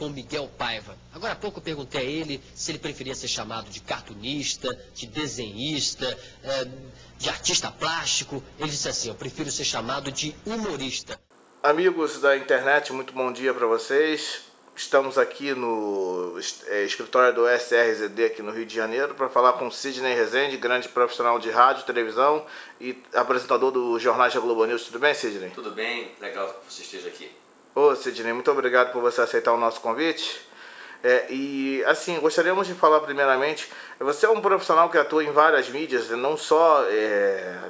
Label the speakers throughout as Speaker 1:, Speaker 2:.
Speaker 1: com Miguel Paiva. Agora há pouco eu perguntei a ele se ele preferia ser chamado de cartunista, de desenhista, de artista plástico. Ele disse assim: eu prefiro ser chamado de humorista.
Speaker 2: Amigos da internet, muito bom dia para vocês. Estamos aqui no escritório do SRZD aqui no Rio de Janeiro para falar com Sidney Rezende, grande profissional de rádio, televisão e apresentador do Jornais da Globo News. Tudo bem, Sidney?
Speaker 3: Tudo bem, legal que você esteja aqui.
Speaker 2: Ô, Sidney, muito obrigado por você aceitar o nosso convite. E assim, gostaríamos de falar primeiramente, você é um profissional que atua em várias mídias, não só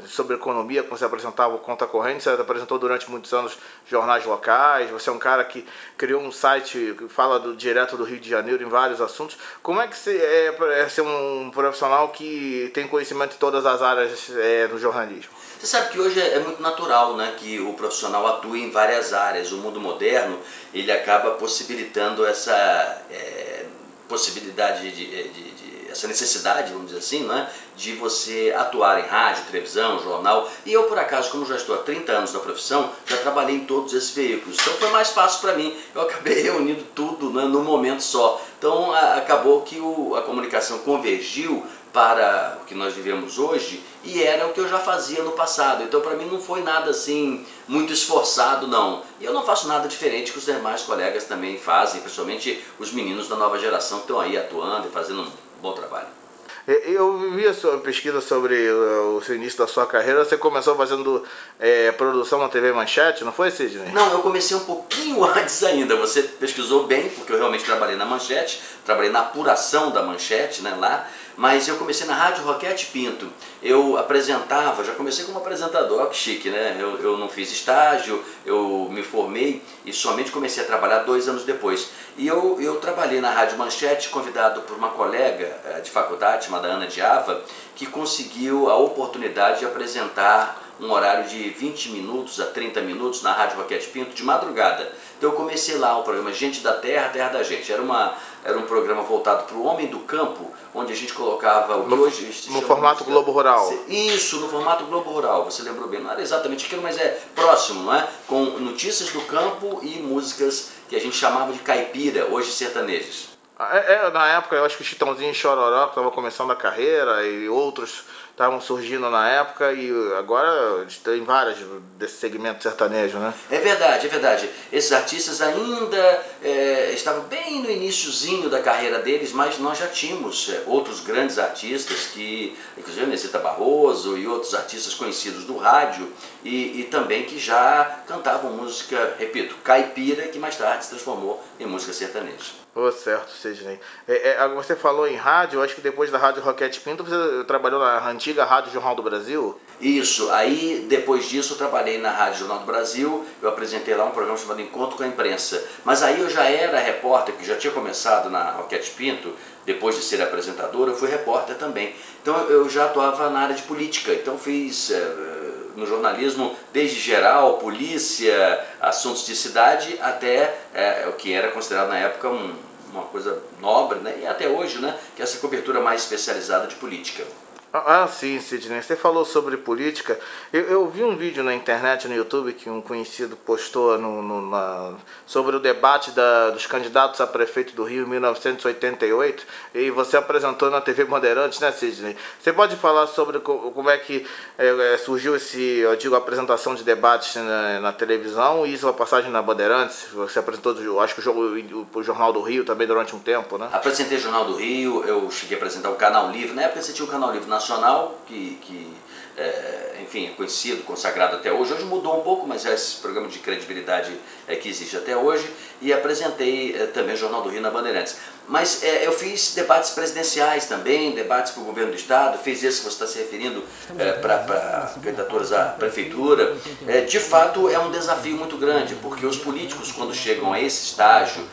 Speaker 2: sobre economia, como você apresentava o Conta Corrente, você apresentou durante muitos anos jornais locais, você é um cara que criou um site que fala direto do Rio de Janeiro em vários assuntos. Como é que você é ser um profissional que tem conhecimento de todas as áreas no jornalismo?
Speaker 3: Você sabe que hoje é muito natural, né, que o profissional atue em várias áreas. O mundo moderno, ele acaba possibilitando essa essa necessidade, vamos dizer assim, né, de você atuar em rádio, televisão, jornal. E eu, por acaso, como já estou há 30 anos na profissão, já trabalhei em todos esses veículos. Então foi mais fácil para mim. Eu acabei reunindo tudo, né, num momento só. Então acabou que a comunicação convergiu para o que nós vivemos hoje e era o que eu já fazia no passado. Então para mim não foi nada assim muito esforçado, não. E eu não faço nada diferente que os demais colegas também fazem, principalmente os meninos da nova geração que estão aí atuando e fazendo um bom trabalho.
Speaker 2: Eu vi a sua pesquisa sobre o início da sua carreira. Você começou fazendo produção na TV Manchete, não foi, Sidney?
Speaker 3: Não, eu comecei um pouquinho antes ainda. Você pesquisou bem, porque eu realmente trabalhei na Manchete, trabalhei na apuração da Manchete, né, lá. Mas eu comecei na Rádio Roquete Pinto. Eu apresentava, já comecei como apresentador, olha que chique, né? Eu não fiz estágio, eu me formei e somente comecei a trabalhar 2 anos depois. E eu trabalhei na Rádio Manchete, convidado por uma colega de faculdade, chamada Ana Diava, que conseguiu a oportunidade de apresentar um horário de 20 minutos a 30 minutos na Rádio Roquete Pinto, de madrugada. Então eu comecei lá o programa Gente da Terra, Terra da Gente. Era um programa voltado para o homem do campo, onde a gente colocava o que hoje se
Speaker 2: no formato Globo Rural.
Speaker 3: Isso, no formato Globo Rural, você lembrou bem. Não era exatamente aquilo, mas é próximo, não é? Com notícias do campo e músicas que a gente chamava de caipira, hoje sertanejas.
Speaker 2: Na época, eu acho que o Chitãozinho e Chororó estava começando a carreira e outros estavam surgindo na época e agora tem vários desse segmento sertanejo, né?
Speaker 3: É verdade, é verdade. Esses artistas ainda estavam bem no iniciozinho da carreira deles, mas nós já tínhamos outros grandes artistas, inclusive a Mesita Barroso e outros artistas conhecidos do rádio e também que já cantavam música, repito, caipira, que mais tarde se transformou em música sertaneja.
Speaker 2: Certo, Sidney. Você falou em rádio, eu acho que depois da Rádio Roquete Pinto você trabalhou na antiga Rádio Jornal do Brasil?
Speaker 3: Isso, aí depois disso eu trabalhei na Rádio Jornal do Brasil, eu apresentei lá um programa chamado Encontro com a Imprensa. Mas aí eu já era repórter, que já tinha começado na Roquete Pinto, depois de ser apresentador, eu fui repórter também. Então eu já atuava na área de política, então fiz no jornalismo desde geral, polícia, assuntos de cidade, até o que era considerado na época uma coisa nobre, né? E até hoje, né? Que é essa cobertura mais especializada de política.
Speaker 2: Sim, Sidney. Você falou sobre política. Eu vi um vídeo na internet, no YouTube, que um conhecido postou sobre o debate dos candidatos a prefeito do Rio em 1988 e você apresentou na TV Bandeirantes, né, Sidney? Você pode falar sobre como é que surgiu a apresentação de debates na televisão e sua passagem na Bandeirantes? Você apresentou, acho que o Jornal do Rio também durante um tempo, né?
Speaker 3: Apresentei o Jornal do Rio, eu cheguei a apresentar o Canal Livre. Na época você tinha o Canal Livre nacional, enfim, é conhecido, consagrado até hoje. Hoje mudou um pouco, mas é esse programa de credibilidade que existe até hoje. E apresentei também o Jornal do Rio na Bandeirantes. Mas eu fiz debates presidenciais também, debates para o governo do estado, fiz esse que você está se referindo para candidaturas à prefeitura. De fato é um desafio muito grande, porque os políticos, quando chegam a esse estágio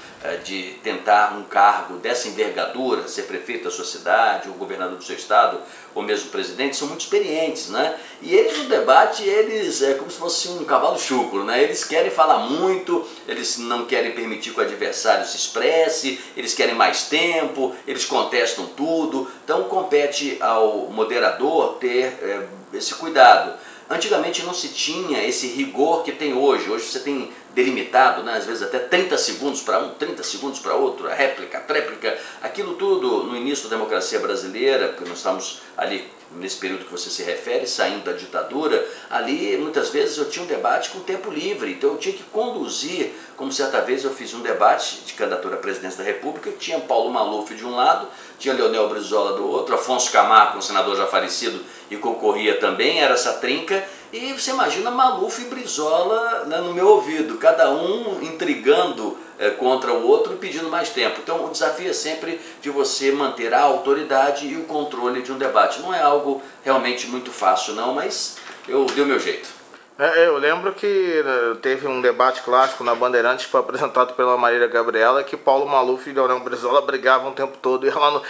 Speaker 3: de tentar um cargo dessa envergadura, ser prefeito da sua cidade, ou governador do seu estado, ou mesmo presidente, são muito experientes, né? E eles no debate, é como se fosse um cavalo chucro, né? Eles querem falar muito, eles não querem permitir que o adversário se expresse, eles querem mais tempo, eles contestam tudo. Então compete ao moderador ter esse cuidado. Antigamente não se tinha esse rigor que tem hoje. Hoje você tem delimitado, né, às vezes até 30 segundos para um, 30 segundos para outro, a réplica, a tréplica, aquilo tudo no início da democracia brasileira, porque nós estamos ali nesse período que você se refere, saindo da ditadura, ali muitas vezes eu tinha um debate com tempo livre, então eu tinha que conduzir, como certa vez eu fiz um debate de candidatura à presidência da República, que tinha Paulo Maluf de um lado, tinha Leonel Brizola do outro, Afonso Camargo, um senador já falecido, e concorria também, era essa trinca, e você imagina Maluf e Brizola, né, no meu ouvido, cada um intrigando contra o outro e pedindo mais tempo. Então o desafio é sempre de você manter a autoridade e o controle de um debate. Não é algo realmente muito fácil não, mas eu dei o meu jeito.
Speaker 2: Eu lembro que teve um debate clássico na Bandeirantes que foi apresentado pela Marília Gabriela, que Paulo Maluf e Leonel Brizola brigavam o tempo todo e ela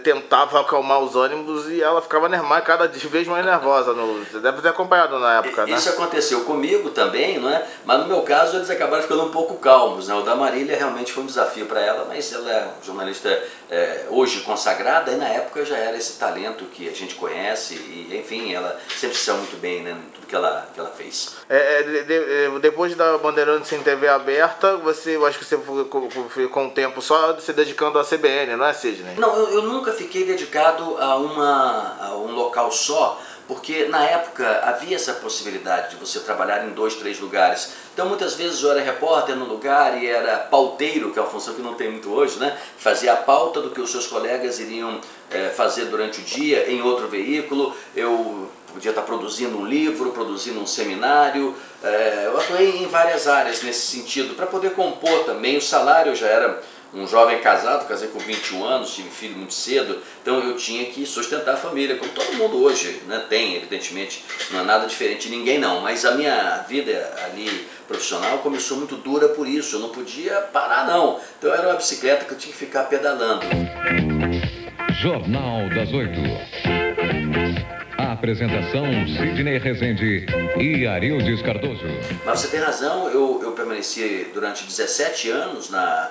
Speaker 2: tentava acalmar os ânimos e ela ficava cada vez mais nervosa. Você deve ter acompanhado na época, né?
Speaker 3: Isso aconteceu comigo também, não é? Mas no meu caso eles acabaram ficando um pouco calmos, né? O da Marília realmente foi um desafio para ela, mas ela é jornalista hoje consagrada e na época já era esse talento que a gente conhece e enfim, ela sempre se saiu muito bem, né, em tudo que ela fez.
Speaker 2: Depois da Bandeirantes em TV aberta, eu acho que você ficou um tempo só se dedicando à CBN, não é, Sidney?
Speaker 3: Não, eu nunca fiquei dedicado a um local só, porque na época havia essa possibilidade de você trabalhar em 2, 3 lugares. Então muitas vezes eu era repórter num lugar e era pauteiro, que é uma função que não tem muito hoje, né? Fazia a pauta do que os seus colegas iriam fazer durante o dia em outro veículo. Eu podia estar produzindo um livro, produzindo um seminário. Eu atuei em várias áreas nesse sentido, para poder compor também. O salário já era um jovem casado, casei com 21 anos, tive filho muito cedo, então eu tinha que sustentar a família, como todo mundo hoje, né, tem, evidentemente, não é nada diferente de ninguém não, mas a minha vida ali profissional começou muito dura por isso, eu não podia parar não, então era uma bicicleta que eu tinha que ficar pedalando.
Speaker 4: Jornal das 8. A apresentação Sidney Rezende e Arildes Cardoso.
Speaker 3: Mas você tem razão, eu permaneci durante 17 anos na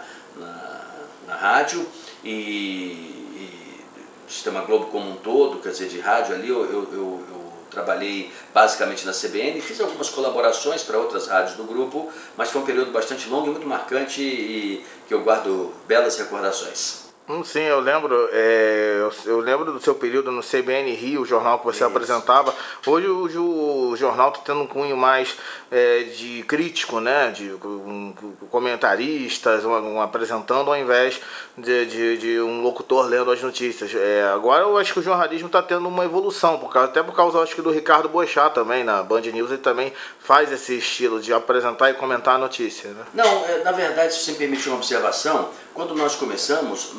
Speaker 3: rádio e Sistema Globo como um todo, quer dizer, de rádio ali, eu trabalhei basicamente na CBN, fiz algumas colaborações para outras rádios do grupo, mas foi um período bastante longo e muito marcante e que eu guardo belas recordações.
Speaker 2: Sim, eu lembro do seu período no CBN Rio, o jornal que você apresentava. Hoje o jornal está tendo um cunho mais de crítico, né? De comentaristas, apresentando ao invés de um locutor lendo as notícias. Agora eu acho que o jornalismo está tendo uma evolução, até por causa acho que do Ricardo Boechat também, na Band News, ele também faz esse estilo de apresentar e comentar a notícia, né?
Speaker 3: Não, na verdade, se você me permite uma observação, quando nós começamos,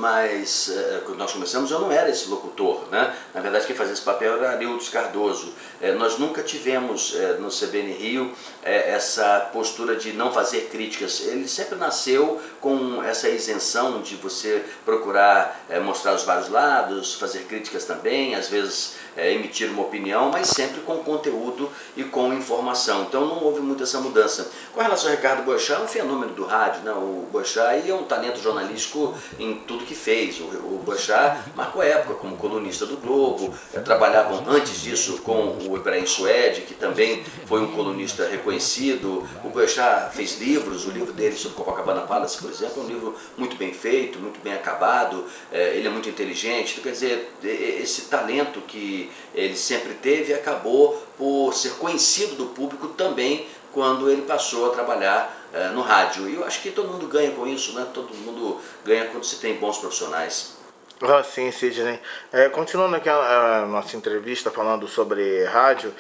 Speaker 3: eu não era esse locutor, né? Na verdade, quem fazia esse papel era Arildes Cardoso. Nós nunca tivemos no CBN Rio essa postura de não fazer críticas. Ele sempre nasceu com essa isenção de você procurar mostrar os vários lados, fazer críticas também, às vezes emitir uma opinião, mas sempre com conteúdo e com informação. Então não houve muito essa mudança. Com relação ao Ricardo Boechat, é um fenômeno do rádio, né? O Boechat é um talento jornalístico em tudo que fez. O Boechat marcou época como colunista do Globo, trabalhava antes disso com o Ibrahim Suede, que também foi um colunista reconhecido. O Boechat fez livros, o livro dele sobre Copacabana Palace, por exemplo, é um livro muito bem feito, muito bem acabado, ele é muito inteligente. Então, quer dizer, esse talento que ele sempre teve acabou por ser conhecido do público também quando ele passou a trabalhar no rádio. E eu acho que todo mundo ganha com isso, né? Todo mundo ganha quando se tem bons profissionais.
Speaker 2: Sim, Sidney. Continuando aqui a nossa entrevista falando sobre rádio,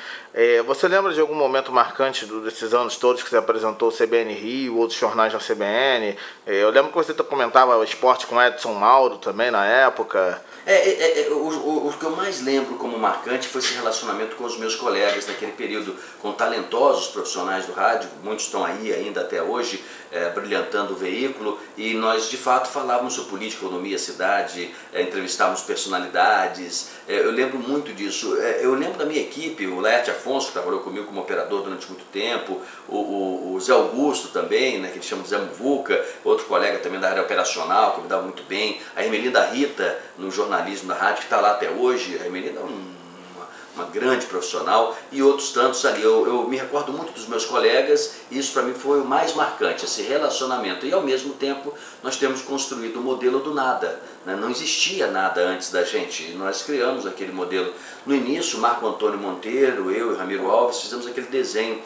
Speaker 2: você lembra de algum momento marcante desses anos todos que você apresentou o CBN Rio, outros jornais da CBN? Eu lembro que você comentava o esporte com Edson Mauro também na época.
Speaker 3: O que eu mais lembro como marcante foi esse relacionamento com os meus colegas naquele período, com talentosos profissionais do rádio, muitos estão aí ainda até hoje, brilhantando o veículo, e nós de fato falávamos sobre política, economia, cidade, entrevistávamos personalidades. Eu lembro muito disso. Eu lembro da minha equipe, o Laerte Afonso, que trabalhou comigo como operador durante muito tempo, o Zé Augusto também, né, que eles chamam de Zé Muvuca, outro colega também da área operacional, que me dava muito bem, a Ermelinda Rita, no jornalismo da rádio, que está lá até hoje. A Ermelinda é uma grande profissional, e outros tantos ali. Eu me recordo muito dos meus colegas, e isso para mim foi o mais marcante, esse relacionamento. E ao mesmo tempo nós temos construído o modelo do nada, né? Não existia nada antes da gente, nós criamos aquele modelo. No início, Marco Antônio Monteiro, eu e Ramiro Alves fizemos aquele desenho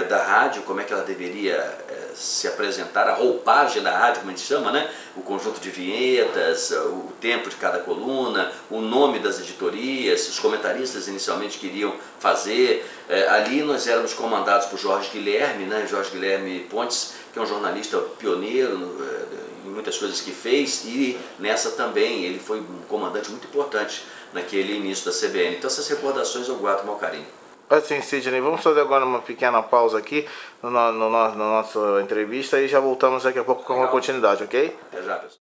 Speaker 3: da rádio, como é que ela deveria se apresentar, a roupagem da rádio, como a gente chama, né? O conjunto de vinhetas, o tempo de cada coluna, o nome das editorias, os comentaristas inicialmente queriam fazer. Ali nós éramos comandados por Jorge Guilherme, né? Jorge Guilherme Pontes, que é um jornalista pioneiro em muitas coisas que fez, e nessa também ele foi um comandante muito importante naquele início da CBN. Então essas recordações eu guardo com o maior carinho.
Speaker 2: Assim, Sidney, vamos fazer agora uma pequena pausa aqui na nossa entrevista e já voltamos daqui a pouco com a continuidade, ok?
Speaker 3: Até já, pessoal.